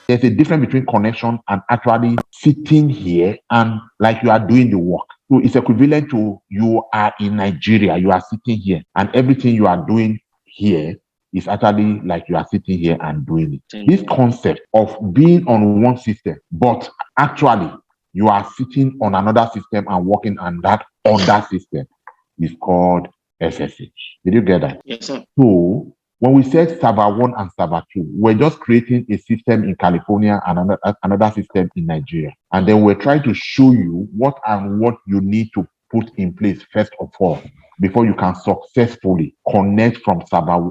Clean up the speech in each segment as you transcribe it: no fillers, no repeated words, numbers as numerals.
There's a difference between connection and actually sitting here and like you are doing the work. So it's equivalent to you are in Nigeria, you are sitting here, and everything you are doing here is actually like you are sitting here and doing it. This concept of being on one system, but actually you are sitting on another system and working on that system is called SSH. Did you get that? Yes, sir. So when we said server 1 and server 2, we're just creating a system in California and another system in Nigeria. And then we're trying to show you what you need to put in place first of all before you can successfully connect from server,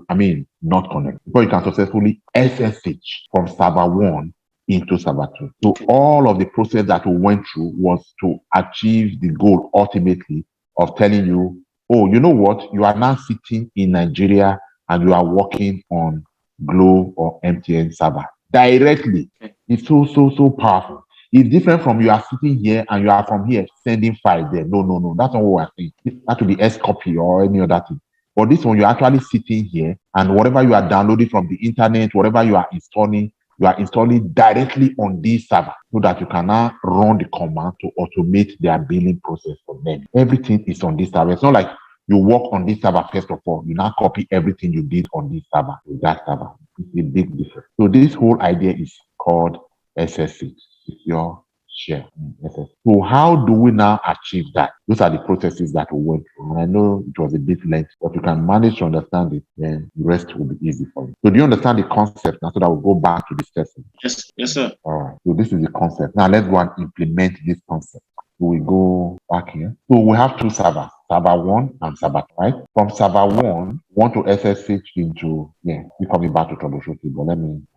not connect, before you can successfully SSH from server 1 into server 2. So all of the process that we went through was to achieve the goal ultimately of telling you, oh, you know what? You are now sitting in Nigeria and you are working on Glo or MTN server directly. It's so powerful. It's different from you are sitting here and you are from here sending files there. No. That's not what we're saying. That would be S copy or any other thing. But this one, you're actually sitting here and whatever you are downloading from the internet, whatever you are installing directly on this server so that you can now run the command to automate their billing process for them. Everything is on this server. It's not like you work on this server first of all. You now copy everything you did on this server to that server. It's a big difference. So this whole idea is called SSH, secure share. So how do we now achieve that? Those are the processes that we went through. And I know it was a bit lengthy, but you can manage to understand it, then the rest will be easy for you. So do you understand the concept now so that we'll go back to this session? Yes, sir. All right. So this is the concept. Now let's go and implement this concept. So we go back here. So we have two servers, server 1 and server 2, right? From server 1, want to SSH into, we're coming back to troubleshooting, but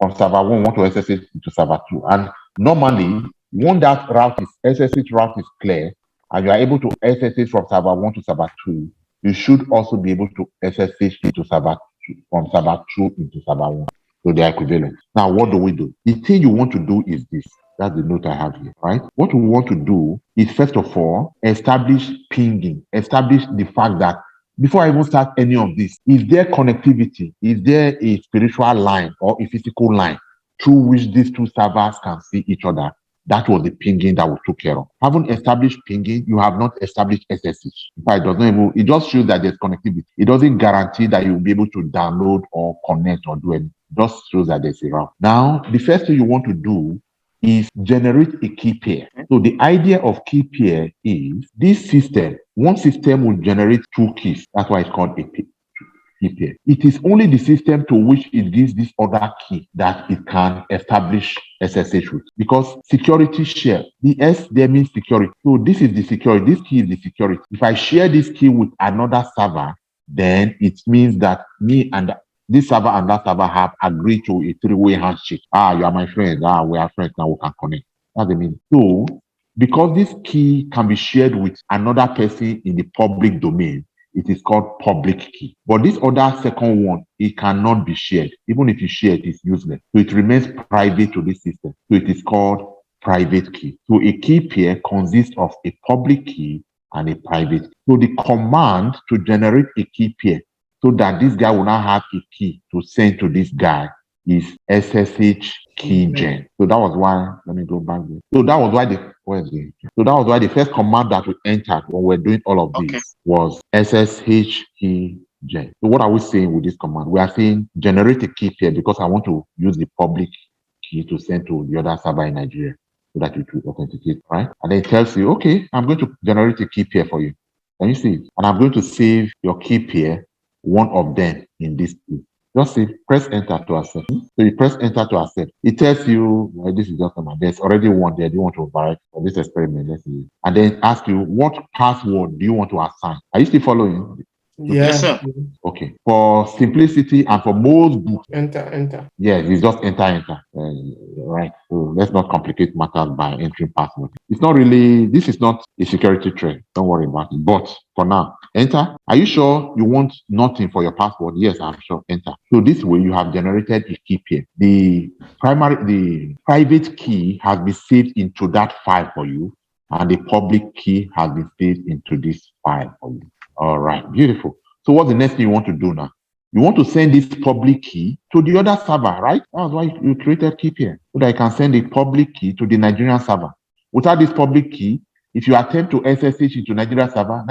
from server 1, want to SSH into server 2. And normally, once that route SSH route is clear, and you are able to SSH from server 1 to server 2, you should also be able to SSH into server 2, from server 2 into server 1. So they are equivalent. Now, what do we do? The thing you want to do is this. That's the note I have here, right? What we want to do is, first of all, establish pinging, establish the fact that before I even start any of this, is there connectivity? Is there a spiritual line or a physical line through which these two servers can see each other? That was the pinging that we took care of. Having established pinging, you have not established SSH. In fact, it just shows that there's connectivity. It doesn't guarantee that you'll be able to download or connect or do anything. It just shows that there's a route. Now, the first thing you want to do is generate a key pair. So the idea of key pair is this system, one system will generate two keys. That's why it's called a key pair. It is only the system to which it gives this other key that it can establish SSH with. Because security share, the S there means security. So this is the security. This key is the security. If I share this key with another server, then it means that me and this server and that server have agreed to a three-way handshake. You are my friend. We are friends now. We can connect. That's the meaning. So, because this key can be shared with another person in the public domain, it is called public key. But this other second one, it cannot be shared. Even if you share it, it's useless. So it remains private to this system. So it is called private key. So a key pair consists of a public key and a private key. So the command to generate a key pair so that this guy will now have a key to send to this guy is SSH keygen. So that was why, let me go back there. So that was why the first command that we entered when we're doing all of this was SSH keygen. So what are we saying with this command? We are saying generate a key pair because I want to use the public key to send to the other server in Nigeria so that it will authenticate, right? And then it tells you, okay, I'm going to generate a key pair for you. Can you see it? And I'm going to save your key pair, one of them in this queue. Just say, press enter to accept. So you press enter to accept. It tells you, well, this is just command. There's already one there. Do you want to override for this experiment? Let's see. And then ask you, what password do you want to assign? Are you still following? Yes, sir. Okay. For simplicity and for most books, enter. Yes, it's just enter. Right. So let's not complicate matters by entering password. It's not really, this is not a security threat. Don't worry about it. But for now, enter. Are you sure you want nothing for your password? Yes, I'm sure. Enter. So this way you have generated a key pair. The private key has been saved into that file for you, and the public key has been saved into this file for you. All right, beautiful. So what's the next thing you want to do now? You want to send this public key to the other server, right? That's why you created Keypair, so that you can send the public key to the Nigerian server. Without this public key, if you attempt to SSH into Nigeria server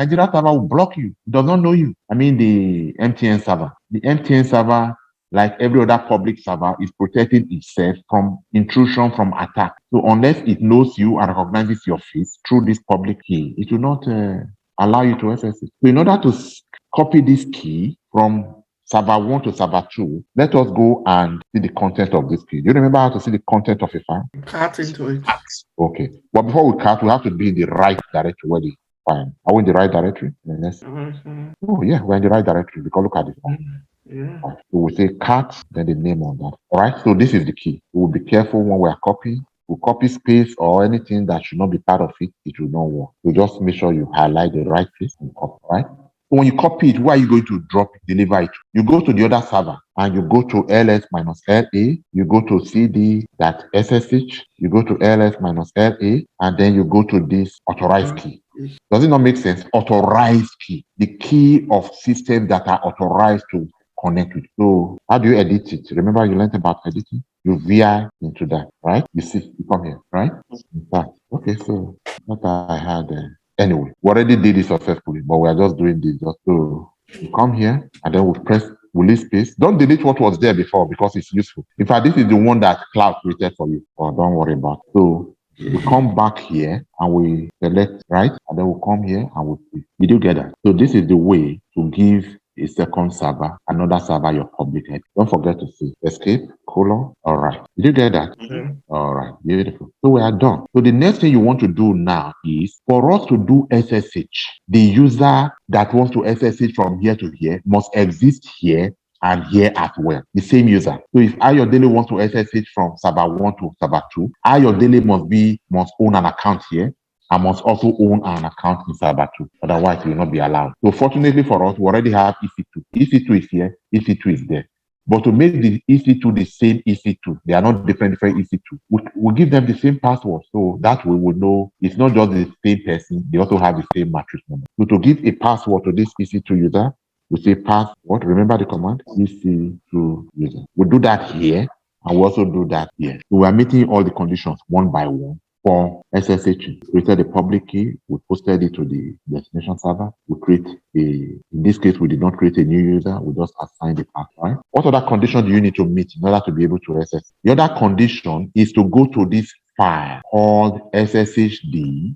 will block you. It does not know you. I mean, the MTN server. The MTN server, like every other public server, is protecting itself from intrusion, from attack. So unless it knows you and recognizes your face through this public key, it will not allow you to SSH. So in order to copy this key from server 1 to server 2, let us go and see the content of this key. Do you remember how to see the content of a file? Cut into it. Okay. But before we cut, we have to be in the right directory where the file. Are we in the right directory? Oh, yeah, we're in the right directory because look at this file. Yeah. Right. So we say cut, then the name on that. All right. So this is the key. We will be careful when we are copying. We copy space or anything that should not be part of it, it will not work. So just make sure you highlight the right place and copy, right? So when you copy it, where are you going to drop it, deliver it? You go to the other server and you go to ls-la, you go to cd.ssh, you go to ls-la, and then you go to this authorized key. Does it not make sense? Authorized key, the key of systems that are authorized to connect with. So how do you edit it? Remember you learned about editing? You VI into that, right? You see, you come here, right? In fact, okay, so what I had anyway, we already did it successfully, but we are just doing this just to come here and then we leave space. Don't delete what was there before because it's useful. In fact, this is the one that cloud created for you. Oh, don't worry about it. So we come back here and we select, right? And then we'll come here and we'll see. Did you get that? So this is the way to give a second server, another server, your public head. Don't forget to say escape, colon. All right. Did you get that? All right. Beautiful. So we are done. So the next thing you want to do now is for us to do SSH, the user that wants to SSH from here to here must exist here and here as well, the same user. So if Ayodele wants to SSH from server 1 to server 2, Ayodele must own an account here. I must also own an account in server 2. Otherwise, it will not be allowed. So fortunately for us, we already have EC2. EC2 is here, EC2 is there. But to make the EC2 the same EC2, they are not different EC2. We'll give them the same password. So that way we'll know it's not just the same person, they also have the same matrix number. So to give a password to this EC2 user, we say password. Remember the command? EC2 user. We'll do that here, and we'll also do that here. So we are meeting all the conditions one by one. For SSH, we created a public key, we posted it to the destination server, in this case, we did not create a new user, we just assigned the password. Right? What other condition do you need to meet in order to be able to SSH? The other condition is to go to this file called sshd_config.